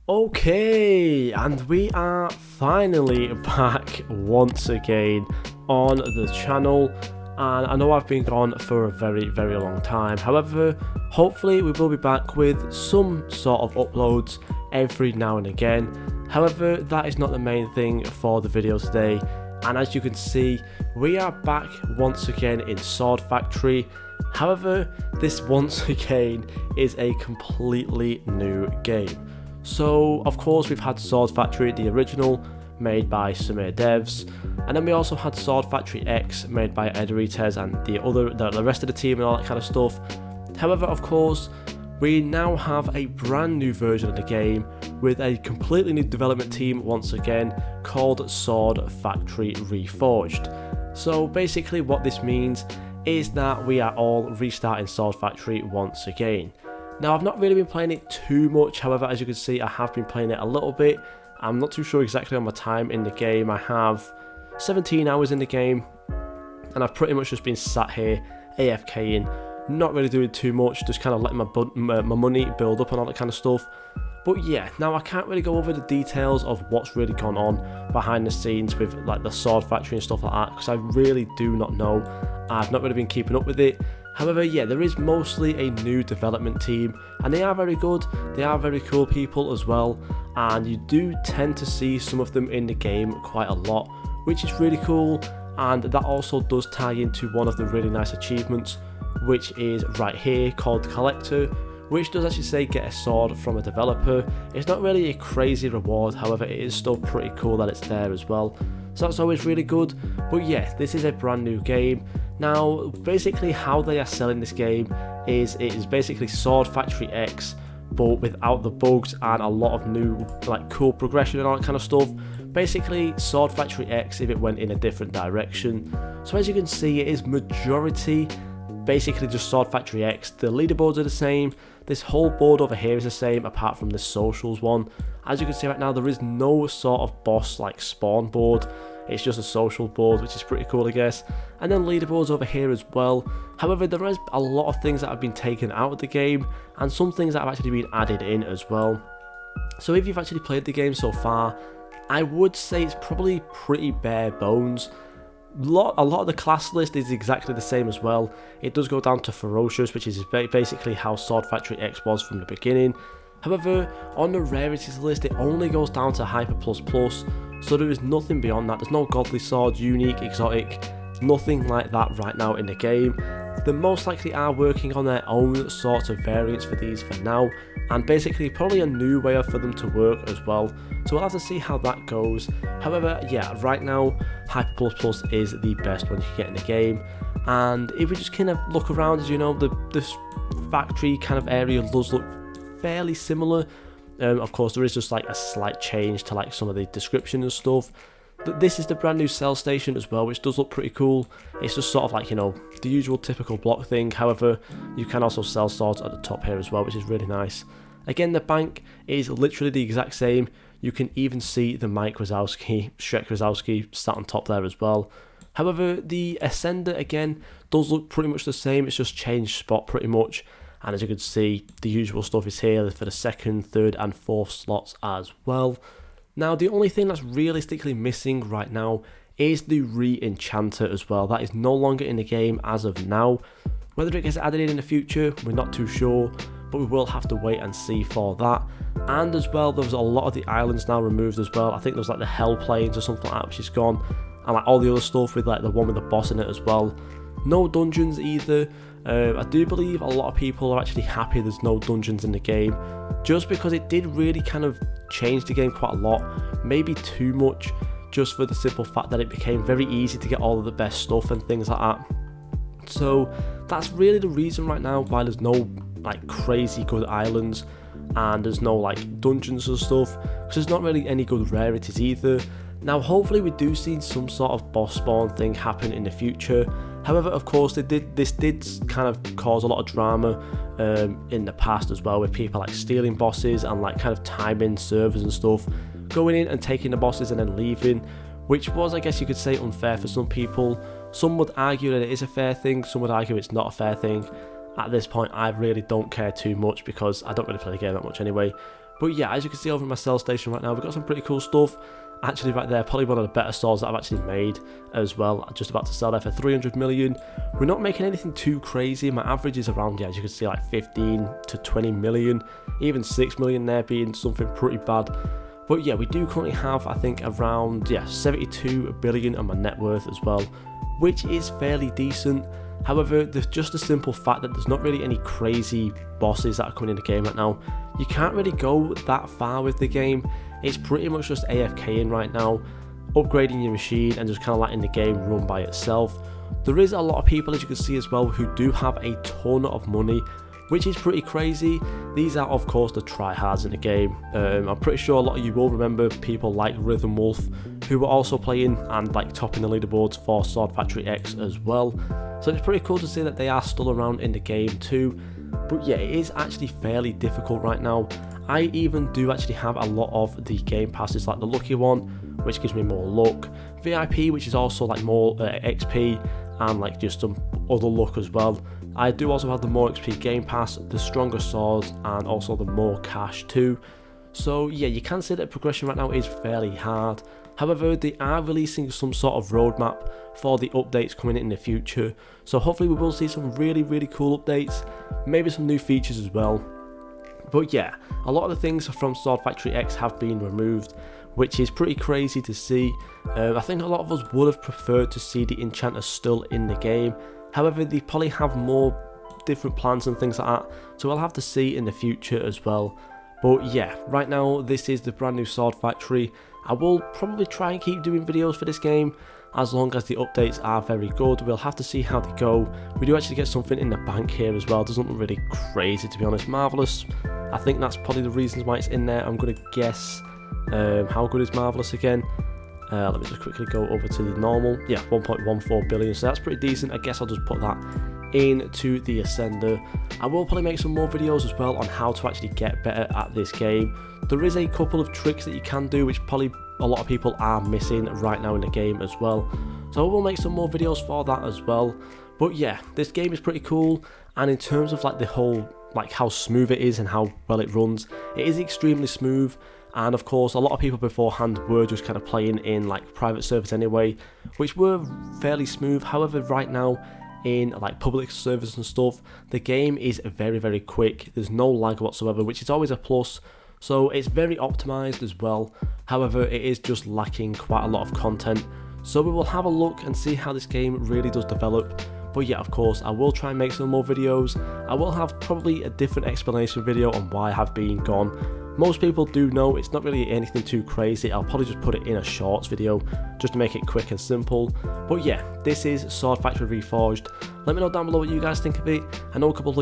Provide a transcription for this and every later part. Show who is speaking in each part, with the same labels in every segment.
Speaker 1: Okay, and we are finally back once again on the channel, and I know I've been gone for a very long time. However, hopefully we will be back with some sort of uploads every now and again. However, that is not the main thing for the video today, and as you can see, we are back once again in Sword Factory. However, this once again is a completely new game. So, of course, we've had Sword Factory, the original, made by Samir Devs, and then we also had Sword Factory X, made by Ederites and the rest of the team and all that kind of stuff. However, of course, we now have a brand new version of the game with a completely new development team once again called Sword Factory Reforged. So basically what this means is that we are all restarting Sword Factory once again. Now, I've not really been playing it too much, however, as you can see, I have been playing it a little bit. I'm not too sure exactly on my time in the game. I have 17 hours in the game, and I've pretty much just been sat here AFKing, not really doing too much, just kind of letting my money build up and all that kind of stuff. But yeah, now I can't really go over the details of what's really gone on behind the scenes with like the Sword Factory and stuff like that, because I really do not know. I've not really been keeping up with it. However, yeah, there is mostly a new development team, and they are very good, they are very cool people as well, and you do tend to see some of them in the game quite a lot, which is really cool. And that also does tie into one of the really nice achievements, which is right here, called Collector, which does actually say get a sword from a developer. It's not really a crazy reward, however it is still pretty cool that it's there as well, so that's always really good. But yeah, this is a brand new game. Now, basically how they are selling this game is it is basically Sword Factory X, but without the bugs and a lot of new like cool progression and all that kind of stuff. Basically Sword Factory X if it went in a different direction. So as you can see, it is majority basically just Sword Factory X. The leaderboards are the same, this whole board over here is the same apart from the socials one. As you can see right now, there is no sort of boss like spawn board. It's just a social board, which is pretty cool, I guess. And then leaderboards over here as well. However, there is a lot of things that have been taken out of the game, and some things that have actually been added in as well. So if you've actually played the game so far, I would say it's probably pretty bare bones. A lot of the class list is exactly the same as well. It does go down to Ferocious, which is basically how Sword Factory X was from the beginning. However, on the rarities list, it only goes down to Hyper++, so there is nothing beyond that. There's no Godly Sword, Unique, Exotic, nothing like that right now in the game. They most likely are working on their own sorts of variants for these for now, and basically probably a new way for them to work as well. So we'll have to see how that goes. However, yeah, right now, Hyper++ is the best one you can get in the game. And if we just kind of look around, as you know, this factory kind of area does look fairly similar. Of course, there is just like a slight change to like some of the description and stuff. This is the brand new cell station as well, which does look pretty cool. It's just sort of like, you know, the usual typical block thing. However, you can also sell swords at the top here as well, which is really nice. Again, the bank is literally the exact same. You can even see the Mike Wazowski, Shrek Wazowski sat on top there as well. However, the Ascender again does look pretty much the same. It's just changed spot pretty much. And as you can see, the usual stuff is here for the second, third and fourth slots as well. Now, the only thing that's realistically missing right now is the Re-Enchanter as well. That is no longer in the game as of now. Whether it gets added in the future, we're not too sure, but we will have to wait and see for that. And as well, there was a lot of the islands now removed as well. I think there was like the Hell Plains or something like that, which is gone. And like all the other stuff with like the one with the boss in it as well. No dungeons either. I do believe a lot of people are actually happy there's no dungeons in the game, just because it did really kind of change the game quite a lot, maybe too much, just for the simple fact that it became very easy to get all of the best stuff and things like that. So that's really the reason right now why there's no like crazy good islands and there's no like dungeons and stuff, because there's not really any good rarities either. Now hopefully we do see some sort of boss spawn thing happen in the future. However, of course, this did kind of cause a lot of drama in the past as well, with people like stealing bosses and like kind of timing servers and stuff, going in and taking the bosses and then leaving, which was, I guess you could say, unfair for some people. Some would argue that it is a fair thing, some would argue it's not a fair thing. At this point, I really don't care too much because I don't really play the game that much anyway. But yeah, as you can see over my sell station right now, we've got some pretty cool stuff. Actually right there, probably one of the better swords that I've actually made as well. I'm just about to sell there for 300 million. We're not making anything too crazy. My average is around, yeah, as you can see, like 15 to 20 million, even 6 million there being something pretty bad. But yeah, we do currently have, I think, around, yeah, 72 billion on my net worth as well, which is fairly decent. However, there's just a simple fact that there's not really any crazy bosses that are coming in the game right now. You can't really go that far with the game. It's pretty much just AFKing right now, upgrading your machine and just kind of letting the game run by itself. There is a lot of people, as you can see as well, who do have a ton of money, which is pretty crazy. These are of course the tryhards in the game. I'm pretty sure a lot of you will remember people like Rhythm Wolf, who were also playing and like topping the leaderboards for Sword Factory X as well. So it's pretty cool to see that they are still around in the game too. But yeah, it is actually fairly difficult right now. I even do actually have a lot of the game passes, like the lucky one, which gives me more luck, VIP, which is also like more XP, and like just some other luck as well. I do also have the more XP game pass, the stronger swords, and also the more cash too. So yeah, you can see that progression right now is fairly hard. However, they are releasing some sort of roadmap for the updates coming in the future. So hopefully we will see some really cool updates, maybe some new features as well. But yeah, a lot of the things from Sword Factory X have been removed, which is pretty crazy to see. I think a lot of us would have preferred to see the enchanters still in the game. However, they probably have more different plans and things like that, so we'll have to see in the future as well. But yeah, right now this is the brand new Sword Factory. I will probably try and keep doing videos for this game as long as the updates are very good. We'll have to see how they go. We do actually get something in the bank here as well. Doesn't look really crazy, to be honest. Marvelous. I think that's probably the reasons why it's in there. I'm going to guess. How good is Marvelous again? Let me just quickly go over to the normal. Yeah, 1.14 billion, so that's pretty decent. I guess I'll just put that into the Ascender. I will probably make some more videos as well on how to actually get better at this game. There is a couple of tricks that you can do, which probably a lot of people are missing right now in the game as well. So I will make some more videos for that as well. But yeah, this game is pretty cool, and in terms of like the whole, like how smooth it is and how well it runs, it is extremely smooth. And of course, a lot of people beforehand were just kind of playing in like private servers anyway, which were fairly smooth. However, right now in like public servers and stuff, the game is very quick. There's no lag whatsoever, which is always a plus. So it's very optimized as well. However, it is just lacking quite a lot of content. So we will have a look and see how this game really does develop. But yeah, of course, I will try and make some more videos. I will have probably a different explanation video on why I have been gone. Most people do know it's not really anything too crazy. I'll probably just put it in a shorts video just to make it quick and simple. But yeah, this is Sword Factory Reforged. Let me know down below what you guys think of it. I know a couple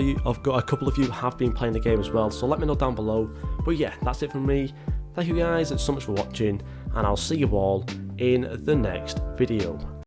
Speaker 1: of you have been playing the game as well, so let me know down below. But yeah, that's it from me. Thank you guys so much for watching, and I'll see you all in the next video.